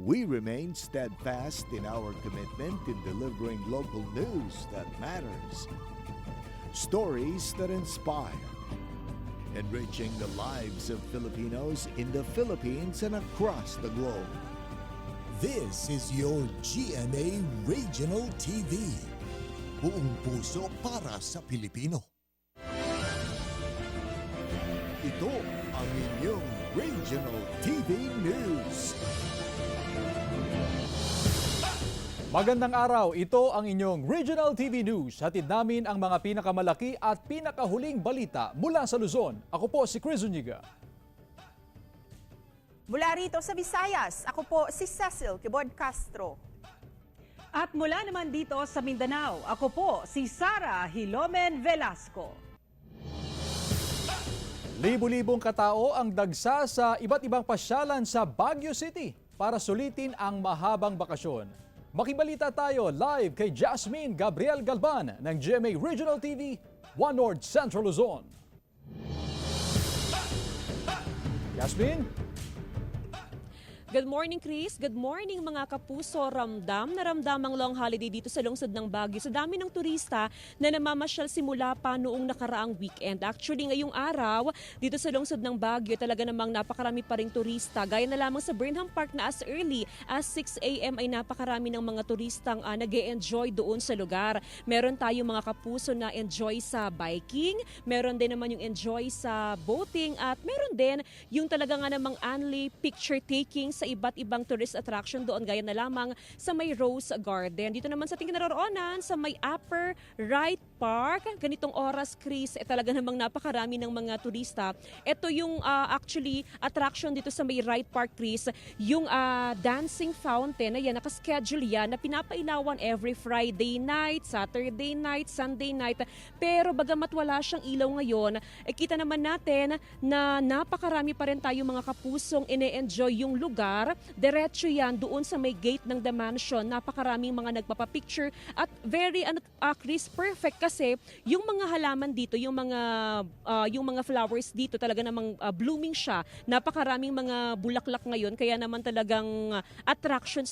We remain steadfast in our commitment in delivering local news that matters, stories that inspire, enriching the lives of Filipinos in the Philippines and across the globe. This is your GMA Regional TV. Buong puso para sa Pilipino. Ito ang inyong Regional TV News. Magandang araw, ito ang inyong Regional TV News. Hatid namin ang mga pinakamalaki at pinakahuling balita mula sa Luzon. Ako po si Chris Zuniga. Mula rito sa Visayas, ako po si Cecil Kibod Castro. At mula naman dito sa Mindanao, ako po si Sara Hilomen Velasco. Libo-libong katao ang dagsa sa iba't ibang pasyalan sa Baguio City para sulitin ang mahabang bakasyon. Makibalita tayo live kay Jasmine Gabriel Galban ng GMA Regional TV, One North Central Luzon. Jasmine? Good morning, Chris. Good morning, mga kapuso. Ramdam na ramdam ang long holiday dito sa lungsod ng Baguio. Sa dami ng turista na namamasyal simula pa noong nakaraang weekend. Actually, ngayong araw, dito sa lungsod ng Baguio, talaga namang napakarami pa ring turista. Gaya na lamang sa Burnham Park na as early as 6 a.m. ay napakarami ng mga turistang nag-e-enjoy doon sa lugar. Meron tayong mga kapuso na enjoy sa biking, meron din naman yung enjoy sa boating, at meron din yung talaga nga namang only picture taking sa iba't ibang tourist attraction doon, gaya na lamang sa may Rose Garden. Dito naman sa ating kinaroroonan, sa may Upper Right Park, ganitong oras, Chris, talaga namang napakarami ng mga turista. Ito yung actually attraction dito sa may Right Park, Chris, yung dancing fountain. Ayan, nakaschedule yan na pinapailawan every Friday night, Saturday night, Sunday night. Pero bagamat wala siyang ilaw ngayon, kita naman natin na napakarami pa rin tayo mga kapusong ine-enjoy yung lugar. Diretso yan doon sa may gate ng The Mansion. Napakaraming mga nagpapapicture at very Chris, perfect kasi yung mga halaman dito, yung mga flowers dito talaga namang blooming siya. Napakaraming mga bulaklak ngayon, kaya naman talagang attractions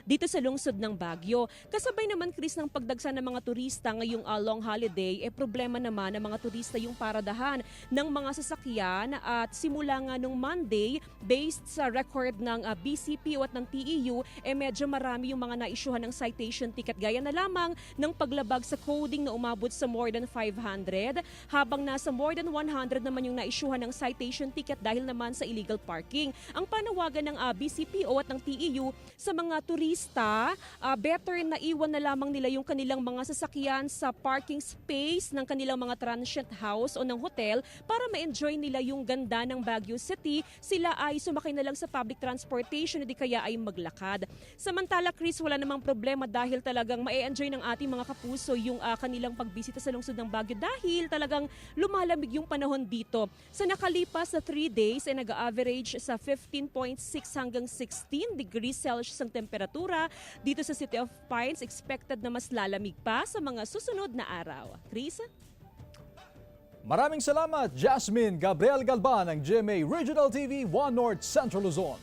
dito sa lungsod ng Baguio. Kasabay naman, Chris, ng pagdagsa ng mga turista ngayong long holiday, problema naman ng mga turista yung paradahan ng mga sasakyan, at simula nga nung Monday, based sa record ng BCPO at ng TEU, medyo marami yung mga naisyuhan ng citation ticket, gaya na lamang ng paglabag sa coding na umabot sa more than 500, habang nasa more than 100 naman yung naisyuhan ng citation ticket dahil naman sa illegal parking. Ang panawagan ng BCPO at ng TEU sa mga turista, better na iwan na lamang nila yung kanilang mga sasakyan sa parking space ng kanilang mga transient house o ng hotel para ma-enjoy nila yung ganda ng Baguio City. Sila ay sumakay na lang sa public transportation, hindi kaya ay maglakad. Samantala, Chris, wala namang problema dahil talagang ma-enjoy ng ating mga kapuso yung kanilang pagbisita sa lungsod ng Baguio dahil talagang lumalamig yung panahon dito. Sa nakalipas na 3 days ay nag-average sa 15.6 hanggang 16 degrees Celsius ang temperatura. Dito sa City of Pines, expected na mas lalamig pa sa mga susunod na araw. Chris? Maraming salamat, Jasmine Gabriel Galban ng GMA Regional TV, One North Central Luzon.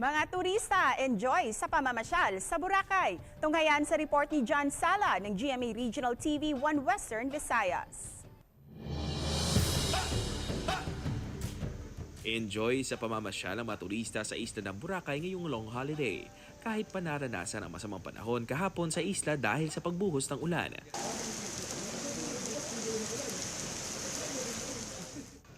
Mga turista, enjoy sa pamamasyal sa Boracay. Tunghayan sa report ni John Sala ng GMA Regional TV, One Western Visayas. Enjoy sa pamamasyal ang mga turista sa isla ng Boracay ngayong long holiday, kahit pa naranasan ang masamang panahon kahapon sa isla dahil sa pagbuhos ng ulan.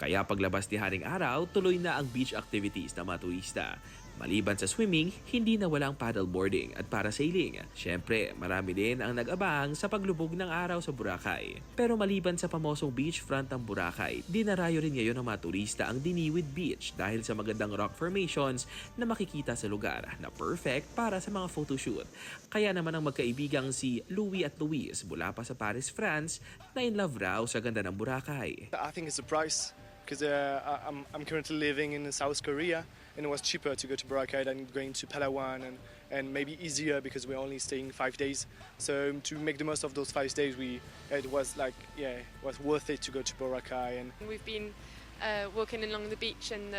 Kaya paglabas ni Haring Araw, tuloy na ang beach activities ng mga turista. Maliban sa swimming, hindi na walang paddleboarding at parasailing. Siyempre, marami din ang nag-abang sa paglubog ng araw sa Boracay. Pero maliban sa pamosong beachfront ng Boracay, dinarayo rin ngayon ng mga turista ang Diniwid Beach dahil sa magandang rock formations na makikita sa lugar na perfect para sa mga photoshoot. Kaya naman ang magkaibigang si Louie at Louise mula pa sa Paris, France, na in love raw sa ganda ng Boracay. I think it's the price because I'm currently living in South Korea. And it was cheaper to go to Boracay than going to Palawan, and maybe easier because we're only staying 5 days. So to make the most of those 5 days, it was worth it to go to Boracay. And we've been walking along the beach, and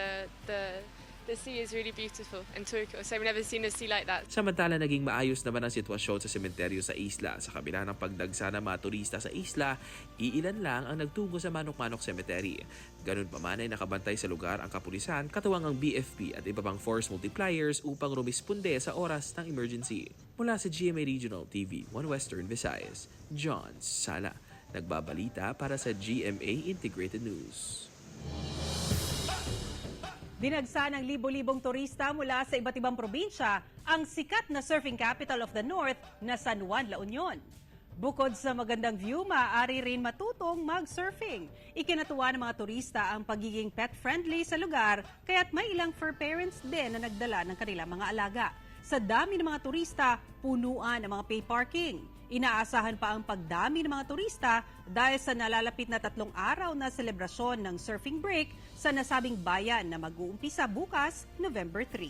the sea is really beautiful and turquoise. I've never seen a sea like that. Samantala, naging maayos naman ang sitwasyon sa sementeryo sa isla. Sa kabila ng pagdagsa ng mga turista sa isla, iilan lang ang nagtungo sa Manok-Manok Cemetery. Ganun pa man ay nakabantay sa lugar ang kapulisan, katuwang ang BFP at iba pang force multipliers upang rumisponde sa oras ng emergency. Mula sa GMA Regional TV 1 Western Visayas, John Sala, nagbabalita para sa GMA Integrated News. Dinagsa ng libo-libong turista mula sa iba't ibang probinsya ang sikat na surfing capital of the North na San Juan, La Union. Bukod sa magandang view, maaari rin matutong mag-surfing. Ikinatuwa ng mga turista ang pagiging pet-friendly sa lugar, kaya't may ilang fur parents din na nagdala ng kanilang mga alaga. Sa dami ng mga turista, punuan ang mga pay parking. Inaasahan pa ang pagdami ng mga turista dahil sa nalalapit na 3 araw na selebrasyon ng surfing break sa nasabing bayan na mag-uumpisa bukas, November 3.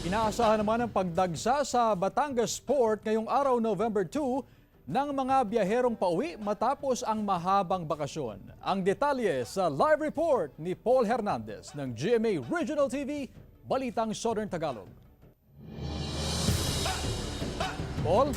Inaasahan naman ang pagdagsa sa Batangas Port ngayong araw November 2 ng mga biyaherong pauwi matapos ang mahabang bakasyon. Ang detalye sa live report ni Paul Hernandez ng GMA Regional TV, Balitang Southern Tagalog. Paul?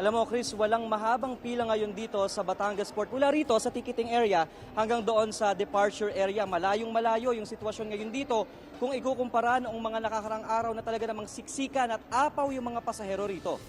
Alam mo, Chris, walang mahabang pila ngayon dito sa Batangas Port. Mula rito sa ticketing area hanggang doon sa departure area. Malayong-malayo yung sitwasyon ngayon dito kung ikukumpara noong mga nakakarang araw na talaga namang siksikan at apaw yung mga pasahero rito.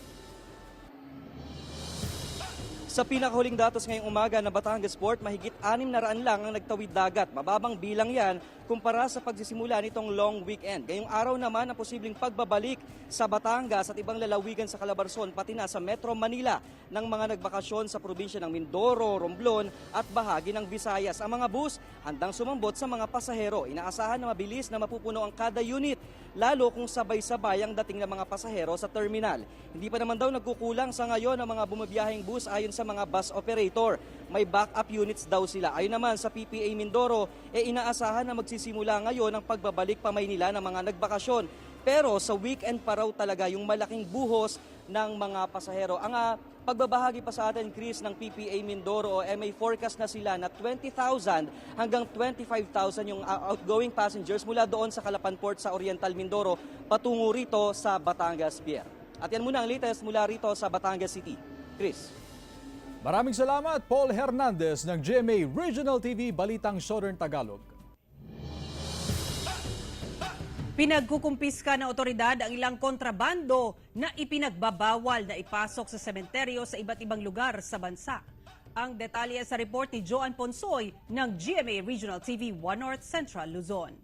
Sa pinakahuling datos ngayong umaga na Batangas Port, mahigit 600 lang ang nagtawid dagat. Mababang bilang yan kumpara sa pagsisimula nitong long weekend. Ngayong araw naman ang posibleng pagbabalik sa Batangas at ibang lalawigan sa Calabarzon, pati na sa Metro Manila ng mga nagbakasyon sa probinsya ng Mindoro, Romblon at bahagi ng Visayas. Ang mga bus handang sumambot sa mga pasahero. Inaasahan na mabilis na mapupuno ang kada unit, lalo kung sabay-sabay ang dating ng mga pasahero sa terminal. Hindi pa naman daw nagkukulang sa ngayon ang mga bumibiyaheng bus ayon sa mga bus operator. May backup units daw sila. Ayon naman sa PPA Mindoro, inaasahan na magsisimula ngayon ang pagbabalik pa Maynila ng mga nagbakasyon. Pero sa weekend pa raw talaga yung malaking buhos ng mga pasahero. Ang pagbabahagi pa sa atin, Chris, ng PPA Mindoro o may forecast na sila na 20,000 hanggang 25,000 yung outgoing passengers mula doon sa Calapan Port sa Oriental Mindoro patungo rito sa Batangas Pier. At yan muna ang latest mula rito sa Batangas City. Chris. Maraming salamat, Paul Hernandez ng GMA Regional TV, Balitang Southern Tagalog. Pinagkukumpiska ng otoridad ang ilang kontrabando na ipinagbabawal na ipasok sa sementeryo sa iba't ibang lugar sa bansa. Ang detalye sa report ni Joan Ponsoy ng GMA Regional TV 1 North Central Luzon.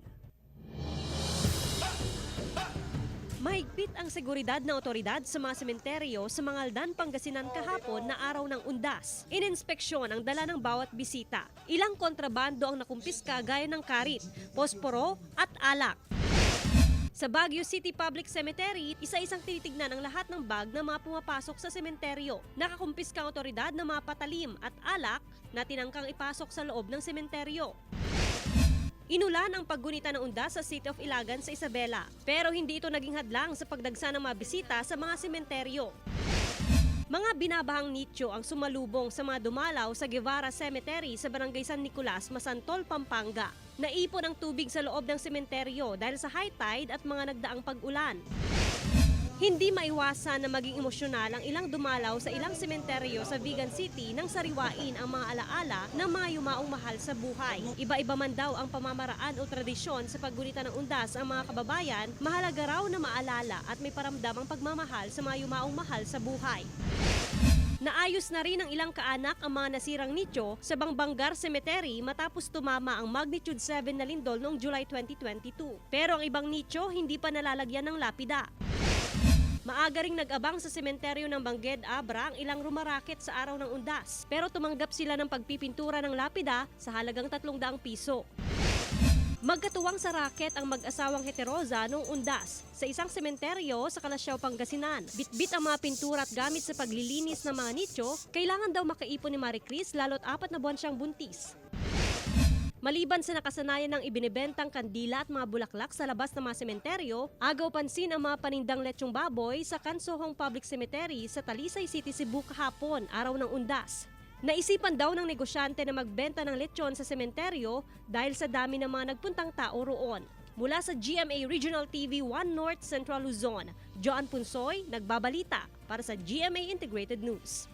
Mahigpit ang seguridad ng otoridad sa mga sementeryo sa Mangaldan, Pangasinan kahapon na araw ng undas. Ininspeksyon ang dala ng bawat bisita. Ilang kontrabando ang nakumpiska gaya ng karit, posporo at alak. Sa Baguio City Public Cemetery, isa-isang tinitignan ang lahat ng bag ng mga pumapasok sa sementeryo. Nakakumpiska ang otoridad ng mga patalim at alak na tinangkang ipasok sa loob ng sementeryo. Inulan ang paggunita ng undas sa City of Ilagan sa Isabela, pero hindi ito naging hadlang sa pagdagsa ng mga bisita sa mga sementeryo. Mga binabahang nicho ang sumalubong sa mga dumalaw sa Guevara Cemetery sa Barangay San Nicolas, Masantol, Pampanga. Naipon ang tubig sa loob ng sementeryo dahil sa high tide at mga nagdaang pag-ulan. Hindi maiwasan na maging emosyonal ang ilang dumalaw sa ilang sementeryo sa Vigan City nang sariwain ang mga alaala ng mga yumaong mahal sa buhay. Iba-iba man daw ang pamamaraan o tradisyon sa paggunita ng undas ang mga kababayan, mahalaga raw na maalala at may paramdamang pagmamahal sa mga yumaong mahal sa buhay. Naayos na rin ng ilang kaanak ang mga nasirang nicho sa Bangbangar Cemetery matapos tumama ang magnitude 7 na lindol noong July 2022. Pero ang ibang nicho hindi pa nalalagyan ng lapida. Maaga ring nag-abang sa sementeryo ng Bangged Abra ang ilang rumaraket sa araw ng undas. Pero tumanggap sila ng pagpipintura ng lapida sa halagang 300 piso. Magkatuwang sa raket ang mag-asawang heterosa noong undas sa isang sementeryo sa Kalasyaw, Pangasinan. Bitbit ang mga pintura at gamit sa paglilinis ng mga nicho, kailangan daw makaipon ni Marie Chris lalo't 4 na buwan siyang buntis. Maliban sa nakasanayan ng ibinibentang kandila at mga bulaklak sa labas ng mga sementeryo, agaw pansin ang mga panindang lechong baboy sa Kansohong Public Cemetery sa Talisay City, Cebu kahapon, araw ng undas. Naisipan daw ng negosyante na magbenta ng lechon sa sementeryo dahil sa dami ng mga nagpuntang tao roon. Mula sa GMA Regional TV 1 North Central Luzon, Joan Punsoy, nagbabalita para sa GMA Integrated News.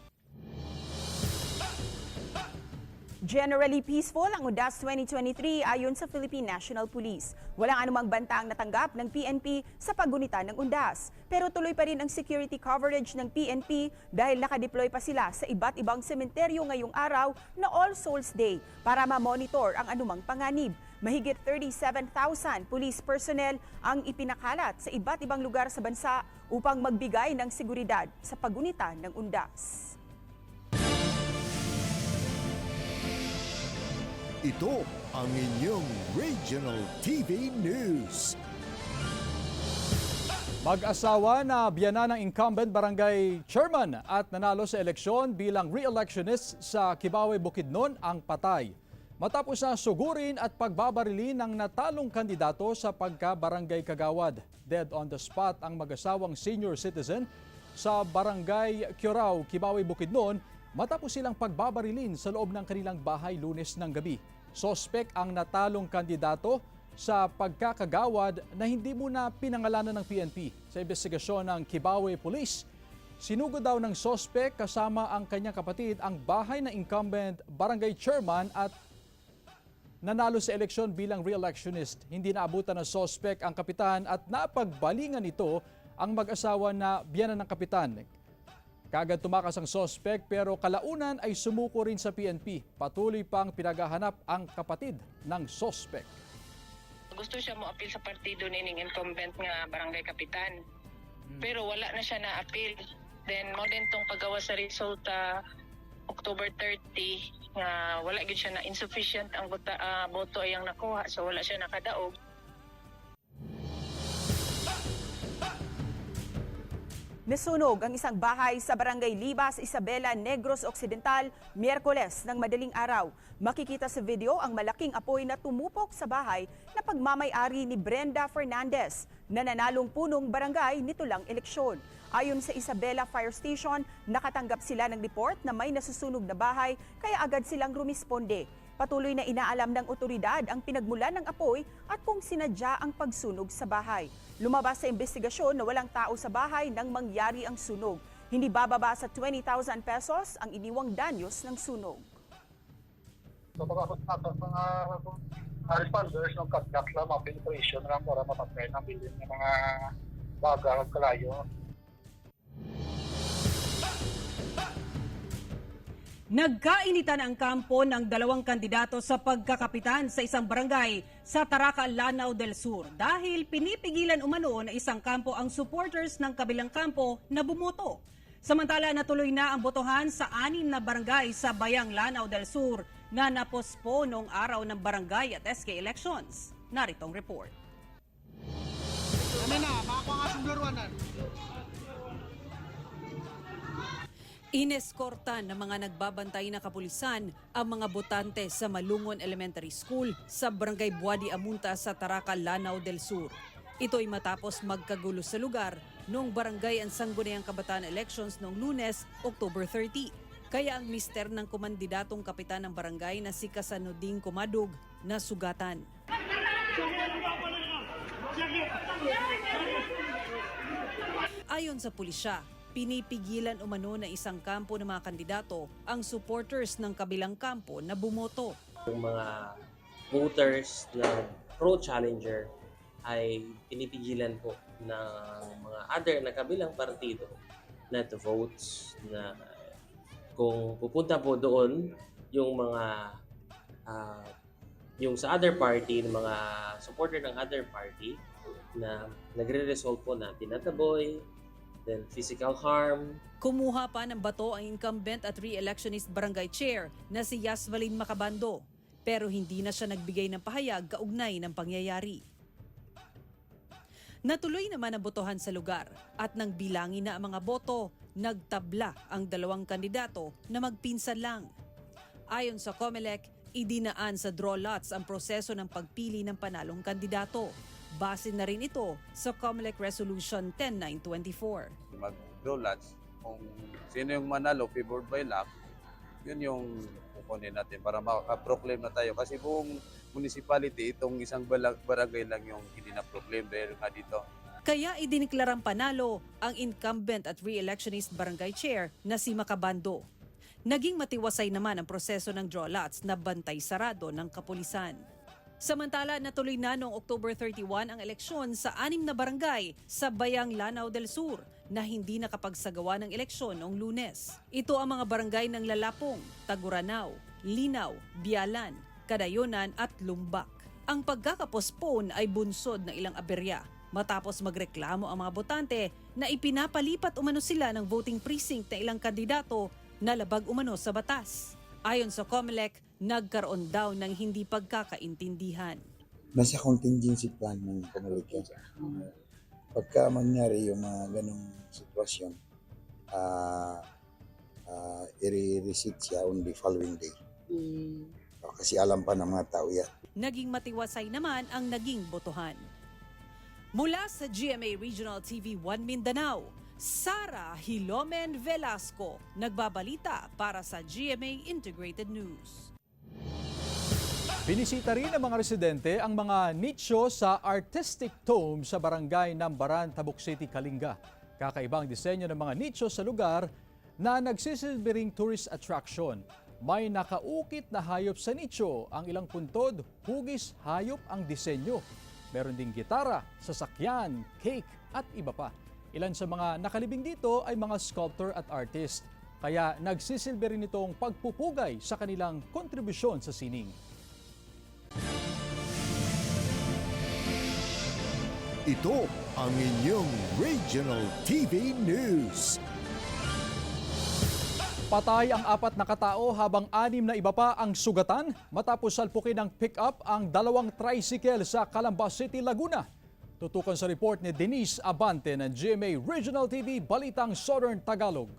Generally peaceful ang UNDAS 2023 ayon sa Philippine National Police. Walang anumang banta ang natanggap ng PNP sa paggunita ng UNDAS. Pero tuloy pa rin ang security coverage ng PNP dahil nakadeploy pa sila sa iba't ibang sementeryo ngayong araw na All Souls Day para ma-monitor ang anumang panganib. Mahigit 37,000 police personnel ang ipinakalat sa iba't ibang lugar sa bansa upang magbigay ng seguridad sa paggunita ng UNDAS. Ito ang inyong Regional TV News. Mag-asawa na biyana ng incumbent barangay chairman at nanalo sa eleksyon bilang re-electionist sa Kibawe, Bukidnon ang patay. Matapos na sugurin at pagbabarilin ng natalong kandidato sa pagka-barangay kagawad. Dead on the spot ang mag-asawang senior citizen sa barangay Curao, Kibawe, Bukidnon matapos silang pagbabarilin sa loob ng kanilang bahay Lunes ng gabi. Sospek ang natalong kandidato sa pagkakagawad na hindi muna pinangalanan ng PNP. Sa investigasyon ng Kibawe Police, sinugod daw ng sospek kasama ang kanyang kapatid ang bahay ng incumbent barangay chairman at nanalo sa eleksyon bilang re-electionist. Hindi naabutan ng sospek ang kapitan at napagbalingan ito ang mag-asawa na biyanan ng kapitan. Kaagad tumakas ang sospek pero kalaunan ay sumuko rin sa PNP. Patuloy pang pinaghahanap ang kapatid ng sospek. Gusto siya mo appeal sa partido nining incumbent nga barangay kapitan. Pero wala na siya na-appeal. Then mo din tong paggawa sa resulta October 30 nga wala gid siya na insufficient ang boto ay ang nakuha so wala siya nakadaog. Nasunog ang isang bahay sa Barangay Libas, Isabela, Negros Occidental, Miyerkules ng madaling araw. Makikita sa video ang malaking apoy na tumupok sa bahay na pagmamay-ari ni Brenda Fernandez na nanalong punong barangay nito lang eleksyon. Ayon sa Isabela Fire Station, nakatanggap sila ng report na may nasusunog na bahay kaya agad silang rumisponde. Patuloy na inaalam ng otoridad ang pinagmulan ng apoy at kung sinadya ang pagsunog sa bahay. Lumabas sa investigasyon na walang tao sa bahay nang mangyari ang sunog. Hindi bababa sa 20,000 pesos ang iniwang danyos ng sunog. So, responders ng conduct lang mga penetration lang para mapatay ng bilin ng mga baga at kalayo. Nagkainitan ang kampo ng dalawang kandidato sa pagkakapitan sa isang barangay sa Taraca, Lanao del Sur dahil pinipigilan umano na isang kampo ang supporters ng kabilang kampo na bumoto. Samantala natuloy na ang botohan sa 6 na barangay sa Bayang Lanao del Sur na napospo noong araw ng barangay at SK elections. Narito ang report. Ineskortan ng mga nagbabantay na kapulisan ang mga botante sa Malungon Elementary School sa Barangay Buadi Amunta sa Taraca, Lanao del Sur. Ito ay matapos magkagulo sa lugar noong Barangay ang Sangguniang Kabataan Elections noong Lunes, October 30. Kaya ang mister ng kumandidatong kapitan ng barangay na si Kasanuding Kumadug na sugatan. Ayon sa pulisya, pinipigilan umano na isang kampo ng mga kandidato ang supporters ng kabilang kampo na bumoto. Yung mga voters na pro-challenger ay pinipigilan po ng mga other na kabilang partido na to votes na kung pupunta po doon yung mga yung sa other party, ng mga supporter ng other party na nagre-result po na tinataboy, then physical harm. Kumuha pa ng bato ang incumbent at re-electionist barangay chair na si Yasvalin Macabando, pero hindi na siya nagbigay ng pahayag kaugnay ng pangyayari. Natuloy naman ang botohan sa lugar at nang bilangin na ang mga boto, nagtabla ang dalawang kandidato na magpinsan lang. Ayon sa COMELEC, idinaan sa draw lots ang proseso ng pagpili ng panalong kandidato. Base na rin ito sa COMELEC Resolution 10924. Mag-draw lots kung sino yung manalo, favored by luck, Yun yung kukunin natin para makaka-proclaim na tayo. Kasi buong municipality, itong isang barangay lang yung hindi na-proclaim dahil nga dito. Kaya idiniklarang panalo ang incumbent at re-electionist barangay chair na si Macabando. Naging matiwasay naman ang proseso ng draw lots na bantay sarado ng kapulisan. Samantala, natuloy na noong October 31 ang eleksyon sa 6 na barangay sa Bayang Lanao del Sur na hindi nakapagsagawa ng eleksyon noong Lunes. Ito ang mga barangay ng Lalapong, Taguranao, Linaw, Bialan, Kadayonan at Lumbak. Ang pagkakapospone ay bunsod ng ilang aberya matapos magreklamo ang mga botante na ipinapalipat umano sila ng voting precinct na ilang kandidato na labag umano sa batas. Ayon sa COMELEC, nagkaroon daw ng hindi pagkakaintindihan. Nasa contingency plan ng COMELEC yan. Pagka mangyari yung mga ganong sitwasyon, i-resit siya on the following day. Kasi alam pa ng mga tao yan. Naging matiwasay naman ang naging botohan. Mula sa GMA Regional TV 1 Mindanao, Sara Hilomen Velasco, nagbabalita para sa GMA Integrated News. Binisita rin ng mga residente ang mga nicho sa Artistic Tomb sa barangay Nambaran, Tabuk City, Kalinga. Kakaibang disenyo ng mga nicho sa lugar na nagsisilbing tourist attraction. May nakaukit na hayop sa nicho, ang ilang puntod, hugis, hayop ang disenyo. Meron ding gitara, sasakyan, cake at iba pa. Ilan sa mga nakalibing dito ay mga sculptor at artist. Kaya nagsisilbi rin itong pagpupugay sa kanilang kontribusyon sa sining. Ito ang inyong Regional TV News. Patay ang 4 na katao habang 6 na iba pa ang sugatan matapos salpukin ng pick-up ang 2 tricycle sa Calamba City, Laguna. Tutukan sa report ni Denise Abante ng GMA Regional TV Balitang Southern Tagalog.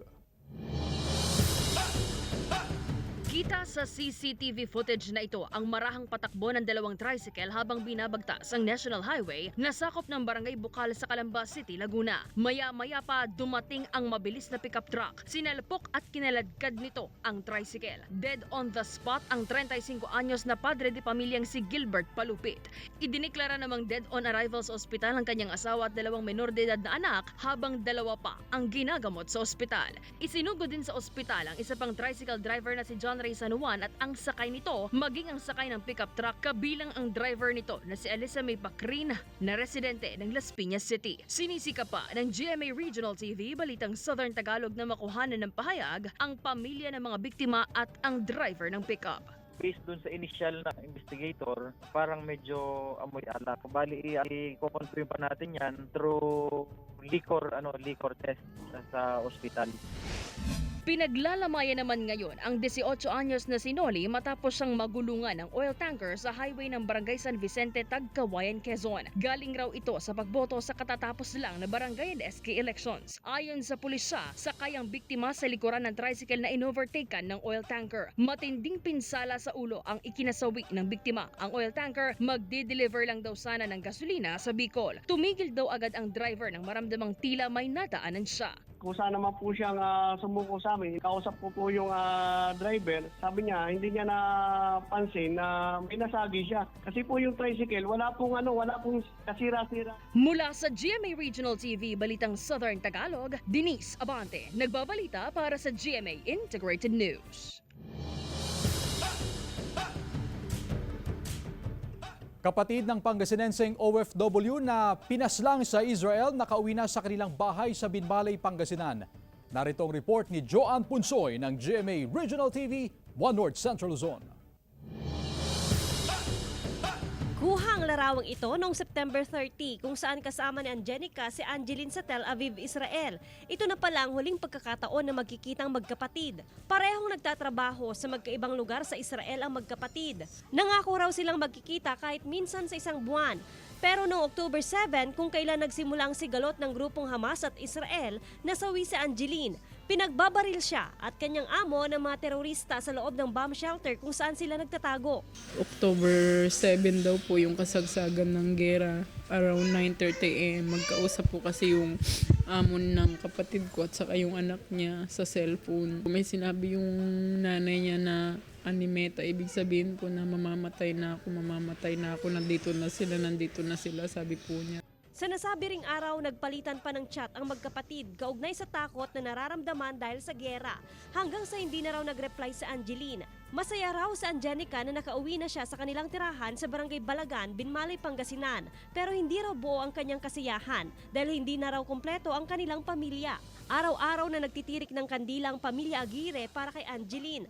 Kita sa CCTV footage na ito ang marahang patakbo ng 2 tricycle habang binabagtas ang National Highway na sakop ng Barangay Bukal sa Calamba City, Laguna. Maya-maya pa dumating ang mabilis na pickup truck. Sinalpok at kinaladkad nito ang tricycle. Dead on the spot ang 35 anyos na padre de pamilyang si Gilbert Palupit. Idiniklara namang dead on arrival sa ospital ang kanyang asawa at 2 menor de edad na anak habang 2 pa ang ginagamot sa ospital. Isinugod din sa ospital ang isa pang tricycle driver na si John Ray San Juan at ang sakay nito maging ang sakay ng pickup truck kabilang ang driver nito na si Elisa May Pacrin na residente ng Las Piñas City. Sinisika pa ng GMA Regional TV Balitang Southern Tagalog na makuhanan ng pahayag ang pamilya ng mga biktima at ang driver ng pickup. Based dun sa initial na investigator, parang medyo amoy alak. Bali, i-confirm pa natin yan through liquor test sa ospital. Pinaglalamayan naman ngayon ang 18 anyos na si Noli matapos siyang magulungan ng oil tanker sa highway ng Barangay San Vicente, Tagkawayan, Quezon. Galing raw ito sa pagboto sa katatapos lang na barangay and SK elections. Ayon sa pulisya, sakay ang biktima sa likuran ng tricycle na inovertaken ng oil tanker. Matinding pinsala sa ulo ang ikinasawi ng biktima. Ang oil tanker magdi-deliver lang daw sana ng gasolina sa Bicol. Tumigil daw agad ang driver nang maramdamang tila may nadaanan siya. Kusa naman po siyang sumuko sa amin. Kausap ko po yung driver. Sabi niya, hindi niya napansin na may nasagi siya. Kasi po yung tricycle, wala pong kasira-sira. Mula sa GMA Regional TV, Balitang Southern Tagalog, Denise Abante, nagbabalita para sa GMA Integrated News. Kapatid ng Pangasinenseng OFW na pinaslang sa Israel nakauwi na sa kanilang bahay sa Binmalay, Pangasinan. Narito ang report ni Joanne Punsoy ng GMA Regional TV, 1 North Central Luzon. Kuha ang larawang ito noong September 30 kung saan kasama ni Angelica si Angeline sa Tel Aviv, Israel. Ito na pala ang huling pagkakataon na magkikitang magkapatid. Parehong nagtatrabaho sa magkaibang lugar sa Israel ang magkapatid. Nangako raw silang magkikita kahit minsan sa isang buwan. Pero noong October 7, kung kailan nagsimula ang sigalot ng grupong Hamas at Israel, nasawi si Angeline. Pinagbabaril siya at kanyang amo ng mga terorista sa loob ng bomb shelter kung saan sila nagtatago. October 7 daw po yung kasagsagan ng gera. Around 9:30 AM. Magkausap po kasi yung amo ng kapatid ko at saka yung anak niya sa cellphone. May sinabi yung nanay niya na Animeta, ibig sabihin po na mamamatay na ako, nandito na sila, sabi po niya. Sa nasabi ring araw, nagpalitan pa ng chat ang magkapatid kaugnay sa takot na nararamdaman dahil sa gera. Hanggang sa hindi na raw nag-reply sa Angeline. Masaya raw sa Angelica na nakauwi na siya sa kanilang tirahan sa Barangay Balagan, Binmalay, Pangasinan. Pero hindi raw buo ang kanyang kasiyahan dahil hindi na raw kumpleto ang kanilang pamilya. Araw-araw na nagtitirik ng kandilang pamilya Aguirre para kay Angeline.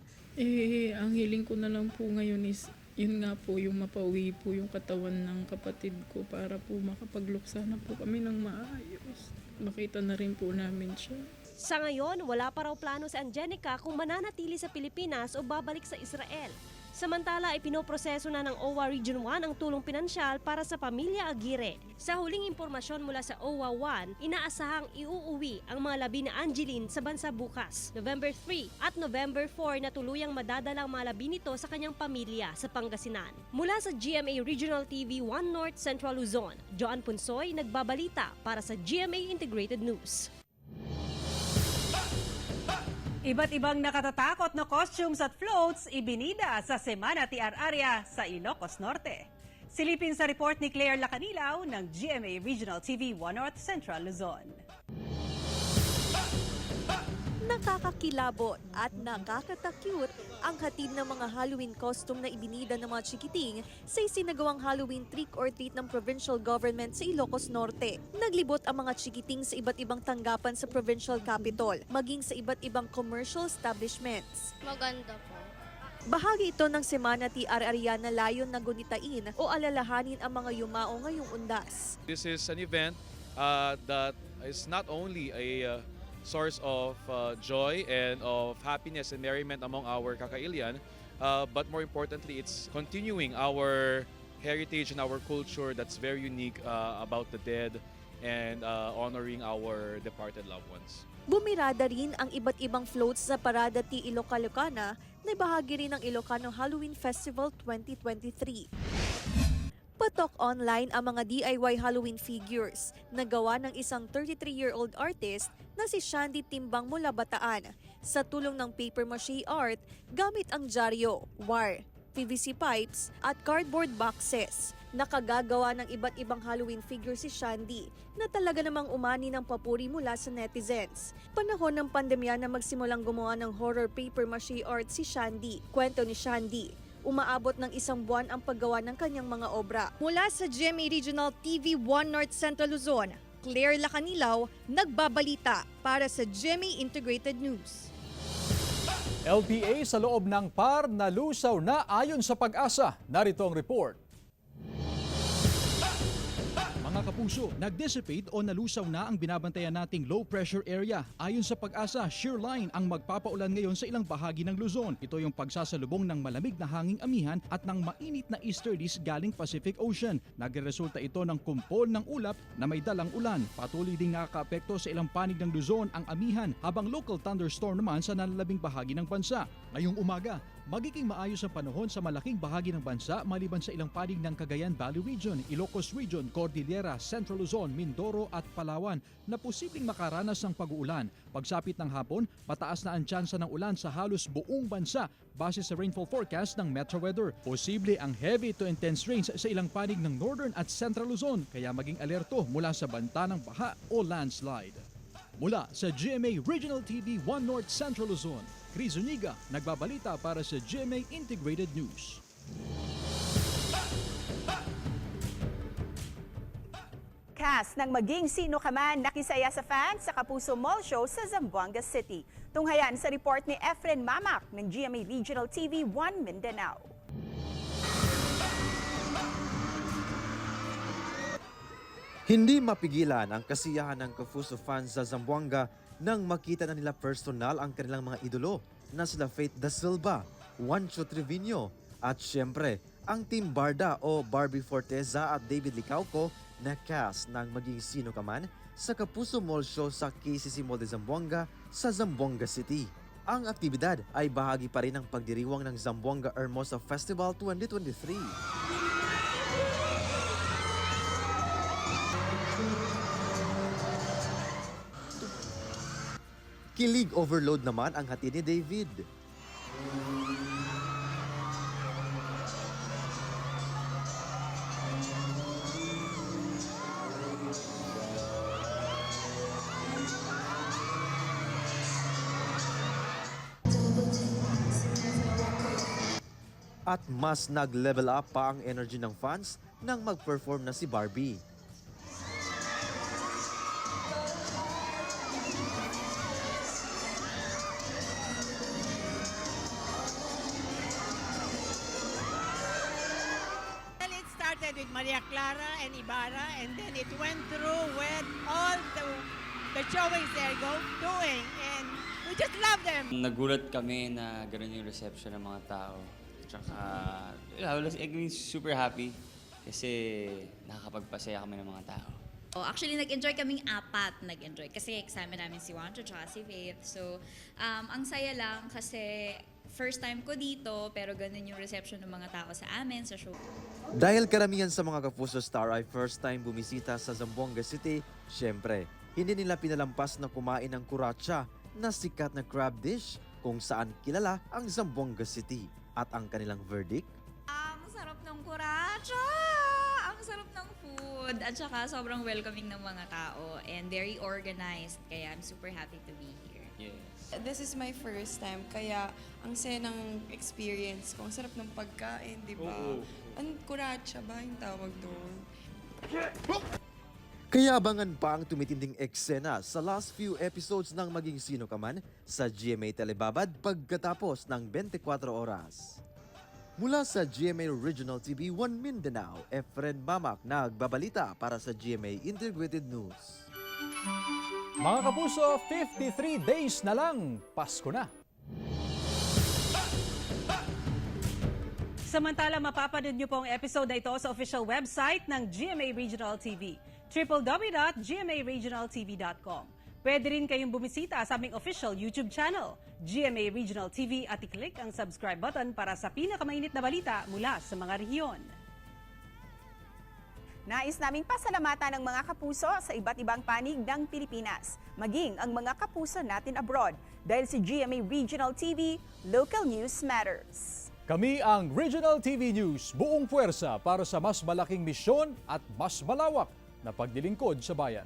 Ang hiling ko na lang po ngayon is yun nga po, yung mapauwi po yung katawan ng kapatid ko para po makapagluksa na po kami ng maayos. Makita na rin po namin siya. Sa ngayon, wala pa raw plano si Angelica kung mananatili sa Pilipinas o babalik sa Israel. Samantala, ipinoproseso na ng OWA Region 1 ang tulong pinansyal para sa pamilya Aguirre. Sa huling impormasyon mula sa OWA 1, inaasahang iuuwi ang mga labi ni Angeline sa bansa bukas, November 3 at November 4 na tuluyang madadala ang mga labi nito sa kanyang pamilya sa Pangasinan. Mula sa GMA Regional TV 1 North Central Luzon, Joan Punsoy nagbabalita para sa GMA Integrated News. Iba't ibang nakatatakot na costumes at floats ibinida sa Semana TR area sa Ilocos Norte. Silipin sa report ni Claire Lacanilaw ng GMA Regional TV 1 North Central Luzon. Nakakakilabot at nakakatakyut ang hatid ng mga Halloween costume na ibinida ng mga chikiting sa isinagawang Halloween trick-or-treat ng provincial government sa Ilocos Norte. Naglibot ang mga chikiting sa iba't ibang tanggapan sa provincial capital, maging sa iba't ibang commercial establishments. Maganda po. Bahagi ito ng Semana TR area na layon na gunitain o alalahanin ang mga yumao ngayong undas. This is an event that is not only a source of joy and of happiness and merriment among our Kakailian, but more importantly, it's continuing our heritage and our culture that's very unique about the dead and honoring our departed loved ones. Bumirada rin ang iba't ibang floats sa Parada T. Ilocana na bahagi rin ng Ilocano Halloween Festival 2023. Patok online ang mga DIY Halloween figures na gawa ng isang 33-year-old artist na si Shandy Timbang mula Bataan sa tulong ng papier-mâché art gamit ang dyaryo, wire, PVC pipes at cardboard boxes. Nakagagawa ng iba't ibang Halloween figure si Shandy na talaga namang umani ng papuri mula sa netizens. Panahon ng pandemya na magsimulang gumawa ng horror papier-mâché art si Shandy. Kwento ni Shandy, umaabot ng 1 buwan ang paggawa ng kanyang mga obra. Mula sa GMA Regional TV 1 North Central Luzon, Claire Lacanilaw, nagbabalita para sa GMA Integrated News. LPA sa loob ng PAR nalusaw na ayon sa Pag-asa. Narito ang report. Mga kapuso, nag-dissipate o nalusaw na ang binabantayan nating low pressure area. Ayon sa Pag-asa, shear line ang magpapaulan ngayon sa ilang bahagi ng Luzon. Ito yung pagsasalubong ng malamig na hanging amihan at ng mainit na easterlies galing Pacific Ocean. Nagresulta ito ng kumpol ng ulap na may dalang ulan. Patuloy ding nakakaapekto sa ilang panig ng Luzon ang amihan, habang local thunderstorm naman sa nalalabing bahagi ng bansa. Ngayong umaga, magiging maayos ang panahon sa malaking bahagi ng bansa maliban sa ilang panig ng Cagayan Valley Region, Ilocos Region, Cordillera, Central Luzon, Mindoro at Palawan na posibleng makaranas ng pag-uulan. Pagsapit ng hapon, mataas na ang tsansa ng ulan sa halos buong bansa base sa rainfall forecast ng Metro Weather. Posible ang heavy to intense rains sa ilang panig ng Northern at Central Luzon, kaya maging alerto mula sa banta ng baha o landslide. Mula sa GMA Regional TV 1 North Central Luzon, Chris Zuniga, nagbabalita para sa GMA Integrated News. Cast ng Maging Sino Ka Man nakisaya sa fans sa Kapuso Mall Show sa Zamboanga City. Tunghayan sa report ni Efren Mamak ng GMA Regional TV 1 Mindanao. Hindi mapigilan ang kasiyahan ng Kapuso fans sa Zamboanga nang makita na nila personal ang kanilang mga idolo na sila Faith Da Silva, Juancho Trevino at syempre ang Team Barda o Barbie Forteza at David Licauco na cast ng Maging Sino Ka Man sa Kapuso Mall Show sa KCC Mall de Zamboanga sa Zamboanga City. Ang aktibidad ay bahagi pa rin ng pagdiriwang ng Zamboanga Hermosa Festival 2023. Kilig overload naman ang hatid ni David. At mas nag-level up pa ang energy ng fans nang mag-perform na si Barbie. Well, it started with Maria Clara and Ibarra, and then it went through with all the showings they're doing, and we just love them. Nagulat kami na gano'n yung reception ng mga tao. Tsaka, I mean, super happy kasi nakakapagpasaya kami ng mga tao. Actually, nag-enjoy kaming apat. Nag-enjoy kasi kasama namin si Juancho at si Faith. So, ang saya lang kasi first time ko dito pero ganun yung reception ng mga tao sa amin sa show. Dahil karamihan sa mga Kapuso Star ay first time bumisita sa Zamboanga City, syempre, hindi nila pinalampas na kumain ng kuratsa na sikat na crab dish kung saan kilala ang Zamboanga City. At ang kanilang verdict? Ang sarap ng kuratsa! Ang sarap ng food! At saka sobrang welcoming ng mga tao and very organized. Kaya I'm super happy to be here. Yes. This is my first time, kaya ang saya ng experience ko. Ang sarap ng pagkain, di ba? Ang kuratsa ba yung tawag doon? Kaya abangan pa ang tumitinding eksena sa last few episodes ng Maging Sino Ka Man sa GMA Telebabad pagkatapos ng 24 oras. Mula sa GMA Regional TV 1 Mindanao, Efren Mamak nagbabalita para sa GMA Integrated News. Mga kapuso, 53 days na lang, Pasko na. Samantala, mapapanood niyo po ang episode na ito sa official website ng GMA Regional TV, www.gmaregionaltv.com. Pwede rin kayong bumisita sa aming official YouTube channel, GMA Regional TV, at i-click ang subscribe button para sa pinakamainit na balita mula sa mga rehiyon. Nais naming pasalamatan ng mga kapuso sa iba't ibang panig ng Pilipinas, maging ang mga kapuso natin abroad. Dahil si GMA Regional TV, Local News Matters. Kami ang Regional TV News, buong puwersa para sa mas malaking misyon at mas malawak na paglilingkod sa bayan.